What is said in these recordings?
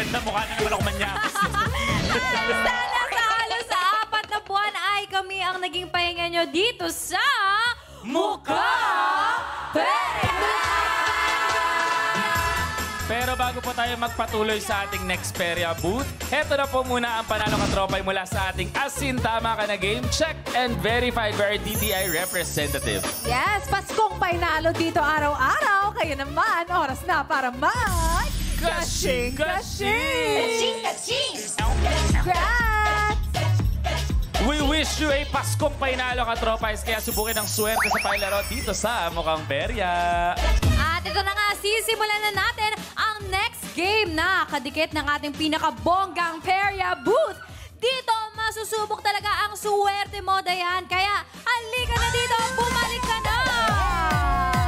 Maganda, mukha na naman ako manyakis. Sana sa halos sa 4 na buwan ay kami ang naging pahinga nyo dito sa Mukha Pera! Pero bago po tayo magpatuloy sa ating next Peria booth, heto na po muna ang panalo katropay mula sa ating Asin Tama Ka Na Game Check and Verified by our DTI representative. Yes, Paskong Painalo dito araw-araw. Kaya naman, oras na para mag... Kashing! Kaching! Congrats! We wish you a Paskong Painalo katropay, kaya subukin ang swerte sa pailaro dito sa Mukhang Peria. At ito na nga, sisimulan na natin ang next game na kadikit ng ating pinakabonggang Peria booth. Dito, masusubok talaga ang swerte mo, Dayan. Kaya, halika na dito, bumalik ka na!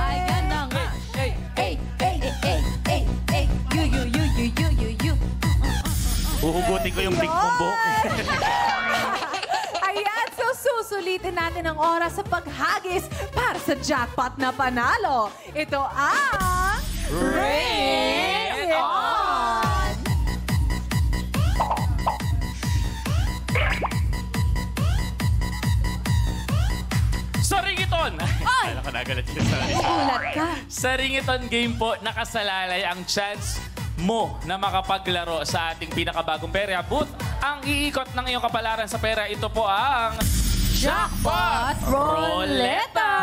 Ayan na nga. Hey! You. Uhugutin ko yung big mong buhok. Ayan, so susulitin natin ang oras sa paghagis para sa jackpot na panalo. Ito ang... Ring It On! Sa Ringiton! Kala ko nagalit yun sa Ulat ka. Sa Ringiton game po, nakasalalay ang chance mo na makapaglaro sa ating pinakabagong Peria booth. Ang iikot ng iyong kapalaran sa pera, ito po ang... Jackpot Roleta!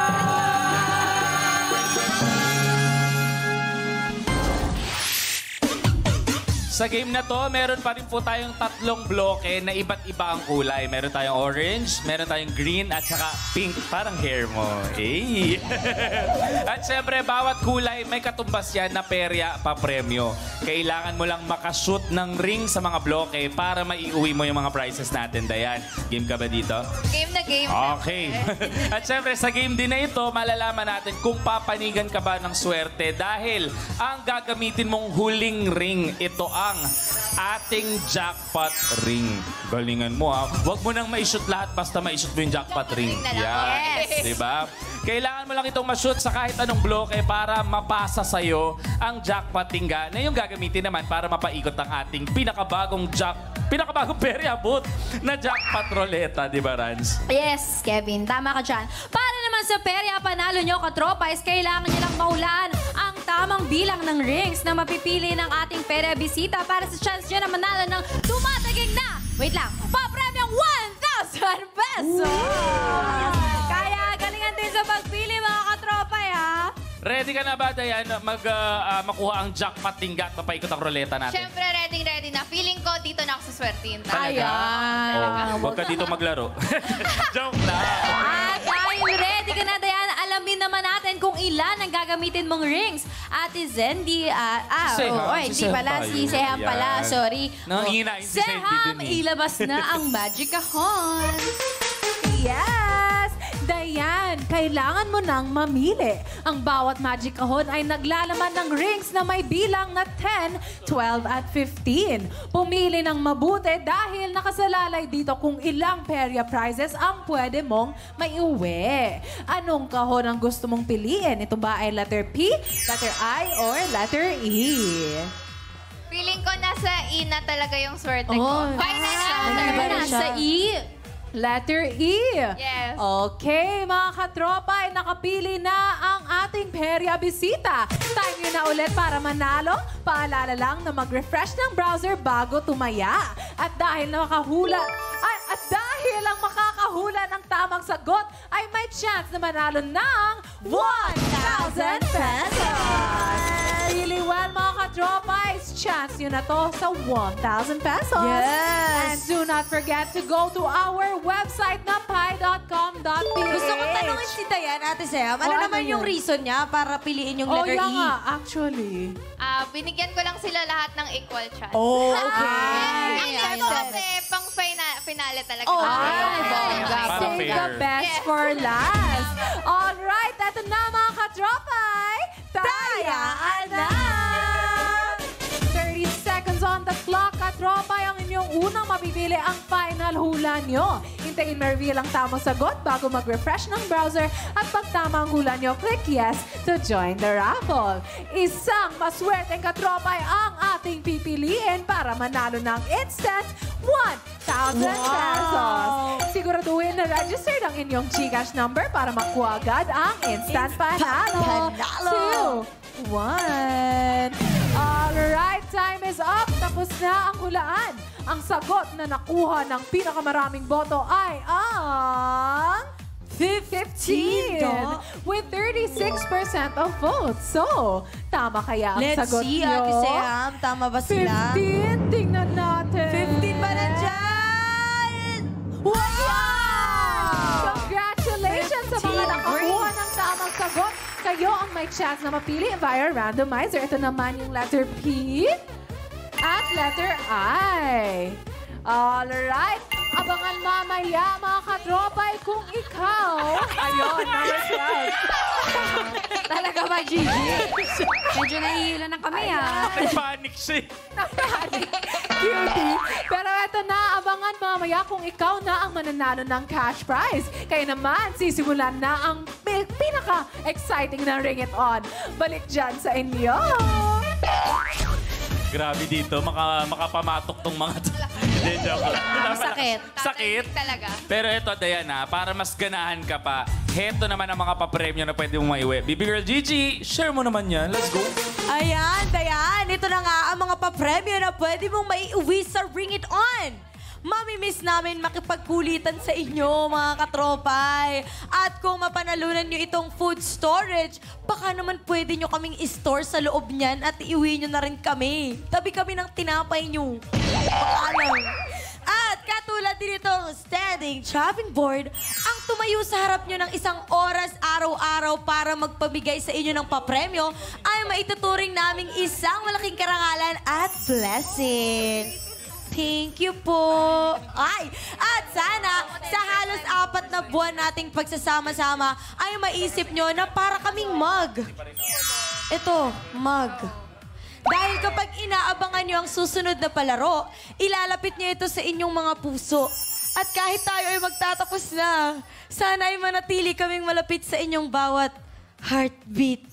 Sa game na to, meron pa rin po tayong 3 bloke na iba't iba ang kulay. Meron tayong orange, meron tayong green, at saka pink. Parang hair mo. Hey! At syempre, bawat kulay may katumbas yan na perya pa premyo. Kailangan mo lang makashoot ng ring sa mga bloke para maiuwi mo yung mga prizes natin, Dayan. Game ka ba dito? Game na game. Okay. At syempre, sa game din na ito, malalaman natin kung papanigan ka ba ng swerte dahil ang gagamitin mong huling ring, ito ang ating jackpot ring. Galingan mo ha. Huwag mo nang ma-shoot lahat basta ma-shoot mo yung jackpot ring. Yes. Diba? Kailangan mo lang itong ma-shoot sa kahit anong bloke para mapasa sa'yo ang jackpot tingga na yung gagamitin naman para mapaikot ang ating pinakabagong Peria booth na jackpot roleta, di ba, Rans? Yes, Kevin. Tama ka dyan. Para naman sa perya, panalo nyo, katropa, is kailangan nyo lang mahulaan ang tamang bilang ng rings na mapipili ng ating perya bisita para sa chance nyo na manalo ng tumataging na, wait lang, papremyang 1,000 pesos! Kaya galingan din sa pagpili, mga katropa, ha? Ready ka na ba, Dayan, makuha ang jackpot tingga at mapaikot ang roleta natin? Siyempre, ready na. Feeling ko, dito na ako sa swertin. Ayan. Huwag ka dito maglaro. Joke lang. At dahil ready ka na, Dayan, alamin naman natin kung ilan ang gagamitin mong rings. Ate Zendy, hindi pala. Si Seham pala, sorry. Nangihinain si Zendy Seham, din eh. ilabas na ang Magic Kahon. Yes! Dayan, kailangan mo nang mamili. Ang bawat magic kahon ay naglalaman ng rings na may bilang na 10, 12 at 15. Pumili ng mabuti dahil nakasalalay dito kung ilang Peria prizes ang pwede mong maiuwi. Anong kahon ang gusto mong piliin? Ito ba ay letter P, letter I, or letter E? Feeling ko nasa E na talaga yung swerte ko. Oh, Final nasa E. Letter E. Yes. Okay, mga katropa, ay nakapili na ang ating Peria bisita. Time nyo na ulit para manalo. Paalala lang na mag-refresh ng browser bago tumaya. At dahil ang makakahula ng tamang sagot, ay may chance na manalo ng 1,000 pesos. Really well, mga katropa, is chance nyo na to sa 1,000 pesos. Yes. And do not forget to go to our website na pi.com.ph. Gusto ko tanongin si Dayan, Ate Seham, ano ano naman yung yun? reason niya para piliin yung Oh, letter yan E? nga, actually. Binigyan ko lang sila lahat ng equal chance. Oh, Ay, ito kasi pang finale talaga. Oh, Ay, bongga. Parang Save fair. the best for last. Alright, eto na mga katropay. Tayaan na! 30 seconds on the clock, katropay. Ang inyong unang mapipili ang final hula nyo. Hintayin ma-reveal ang tamang sagot bago mag-refresh ng browser. At pag tama ang hula nyo, click yes to join the raffle. Isang maswerteng katropay ang ating pipiliin para para manalo ng instant 1,000 pesos. Siguraduhin na registered ang inyong GCash number para makuha agad ang instant panalo. 2, 1. Alright, time is up. Tapos na ang hulaan. Ang sagot na nakuha ng pinakamaraming boto ay ang 15 with 36% of votes. So, tama kaya ang Let's sagot see, nyo? Ate Sam. Tama ba sila? 15. Tingnan natin. 15 ba nandyan? Wow! Congratulations sa mga 15. nakakuha ng tamang sagot. Kayo ang may chance na mapili via randomizer. Ito naman yung letter P at letter I. Alright. Abangan mamaya, mga katropay, kung ikaw... Ayun, number 12. Talaga ba, Gigi? Medyo nahihila na kami, ha? Panic siya. Cutie. Pero eto na, abangan mamaya kung ikaw na ang mananalo ng cash prize. Kaya naman, sisimulan na ang pinaka-exciting na Ring It On. Balik dyan sa inyo. Grabe dito, makapamatok tong mga to. Hindi, joke lang. Masakit. Sakit. Talaga. Pero ito, Diana, para mas ganahan ka pa, heto naman ang mga papremyo na pwede mong maiwi. Baby Girl Gigi, share mo naman yan. Let's go. Ayan, Dayan. Ito na nga ang mga papremyo na pwede mong maiuwi sa Ring It On. Mamimiss namin makipagkulitan sa inyo, mga katropay. At kung mapanalunan nyo itong food storage, baka naman pwede nyo kaming i-store sa loob niyan at iuwi nyo na rin kami. Tabi kami ng tinapay nyo. Paalam. At katulad din itong standing chopping board, ang tumayo sa harap nyo ng isang oras araw-araw para magpabigay sa inyo ng papremyo ay maituturing naming isang malaking karangalan at blessing. Thank you po. Ay, at sana sa halos 4 na buwan nating pagsasama-sama ay maisip nyo na para kaming mug. Ito, mug. Dahil kapag inaabangan nyo ang susunod na palaro, ilalapit nyo ito sa inyong mga puso. At kahit tayo ay magtatapos na, sana ay manatili kaming malapit sa inyong bawat heartbeat.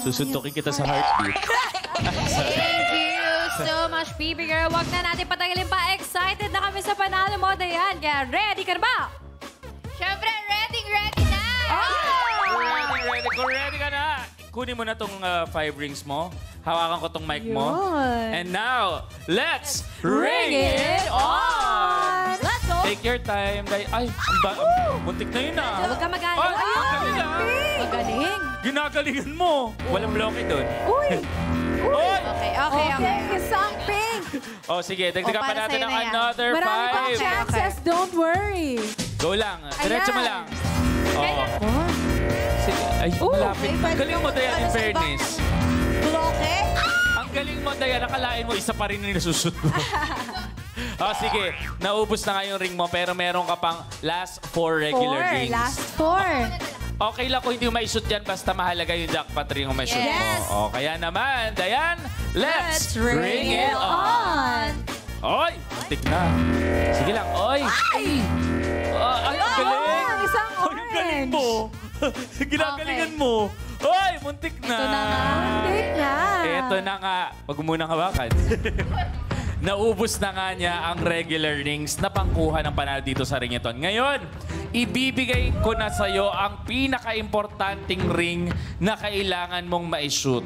Susuntukin kita sa heartbeat. Thank you so much, Baby Girl. Huwag na natin patagalin pa. Excited na kami sa panalo mo, Dayan. Kaya ready ka na ba? Siyempre, ready na! Ready ka na. Kunin mo na tong 5 rings mo. Hawakan ko tong mic mo. Yun. And now, let's ring it on! Let's go! Take your time. Ay, muntik na yun ah. Huwag ka magaling. Ay, ang galing ah. Magaling. Ginagalingan mo. Walang bloke doon. Uy! Oy! Okay, isang pink. Oh, sige. Dagdagan pa para natin sa'yo ng na yan. another Marami pang 5. chances, don't worry. Go lang. Diretso mo lang. Oo. Oh. Sige. Ay, malapit. okay, Ang pwede galing mo, mo Dayan, in ano sa fairness. Bloke? Ang galing mo, Dayan. Nakalain mo, isa pa rin yung nasusut mo. Oh, sige. Naubos na nga yung ring mo, pero meron ka pang last 4 regular rings. Last 4. Okay lang kung hindi mo maishoot yan, basta mahalaga yung jackpot ring mo maishoot Yes. mo. O, kaya naman, Dayan, let's ring it on. Oy, tik na. Sige lang, oy. Ay, ang galing. Oh, isang Ay, ang galing orange. mo. Ginagalingan mo. Oy, muntik na. Ito na nga. Muntik na. Ito na nga. Huwag mo munang hawakan. Naubos na nga niya ang regular rings na pangkuha ng panalo dito sa Ringiton. Ngayon, ibibigay ko na sa'yo ang pinaka-importanting ring na kailangan mong ma-shoot.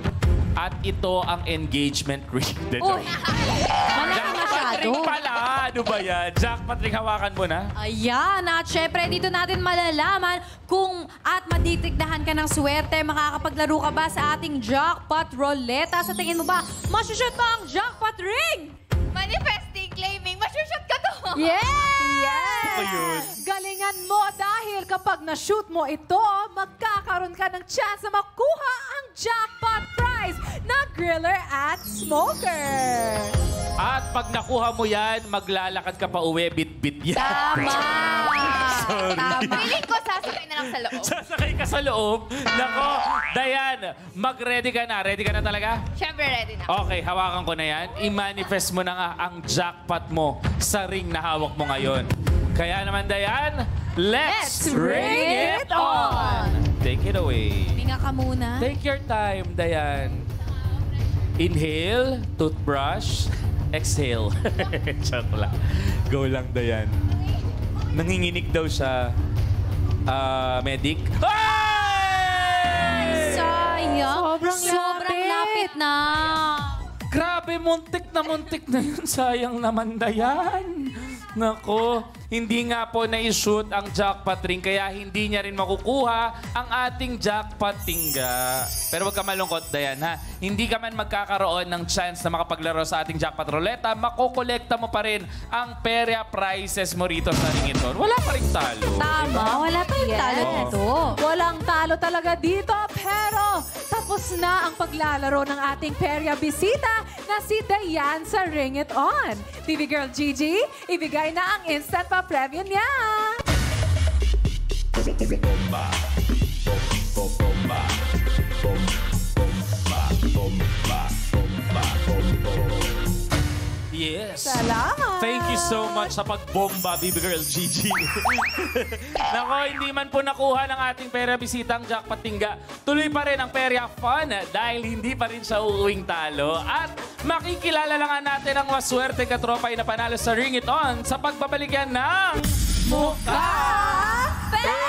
At ito ang engagement ring. Uy! Malaki Jackpot masyado. ring pala! Ano ba yan? Jackpot ring, hawakan mo na. Ayan, at syempre dito natin malalaman kung at maditigdahan ka ng swerte, makakapaglaro ka ba sa ating jackpot roleta. Sa tingin mo ba, masushoot ba ang jackpot ring? Manifesting, claiming, masushoot ka to! Yes! Galingan mo dahil kapag na-shoot mo ito, magkakaroon ka ng chance na makuha ang jackpot prize na griller at smoker. At pag nakuha mo yan, maglalakad ka pa uwi, bit-bit yan. Tama! Tama. Feeling ko, sasakay na lang sa loob. Sasakay ka sa loob. Nako, Dayan, mag-ready ka na. Ready ka na talaga? Siyempre, ready na. Okay, hawakan ko na yan. I-manifest mo na nga ang jackpot mo sa ring na hawak mo ngayon. Kaya naman, Dayan, let's ring it on! Take it away. Hinga ka muna. Take your time, Dayan. Inhale, toothbrush, exhale. Joke lang. Go lang, Dayan. Nanginginig daw siya. Medic. Ay! Sayang. Sobrang lapit na. Grabe, muntik na yun. Sayang naman, Dayan. Nako, hindi nga po na-shoot ang jackpot ring kaya hindi niya rin makukuha ang ating jackpot tingga. Pero wag ka malungkot, Dayan, ha? Hindi ka man magkakaroon ng chance na makapaglaro sa ating jackpot ruleta, makokolekta mo pa rin ang perya prizes mo rito sa Ringiton. Wala pa rin talo. Tama, wala pa yung talo Yes. nito. Walang talo talaga dito, pero tapos na ang paglalaro ng ating perya bisita na si Dayan sa Ring It On. TV Girl Gigi, ibigay na ang instant pa-premyo niya. Yes. Salamat! Thank you so much sa pagbomba, Baby Girl Gigi. Nako, hindi man po nakuha ng ating perya bisitang jackpot tingga. Tuloy pa rin ang perya fun dahil hindi pa rin siya uuwing talo. At makikilala lang natin ang maswerte katropay na panalo sa Ring It On sa pagbabalik yan ng Mukha Pero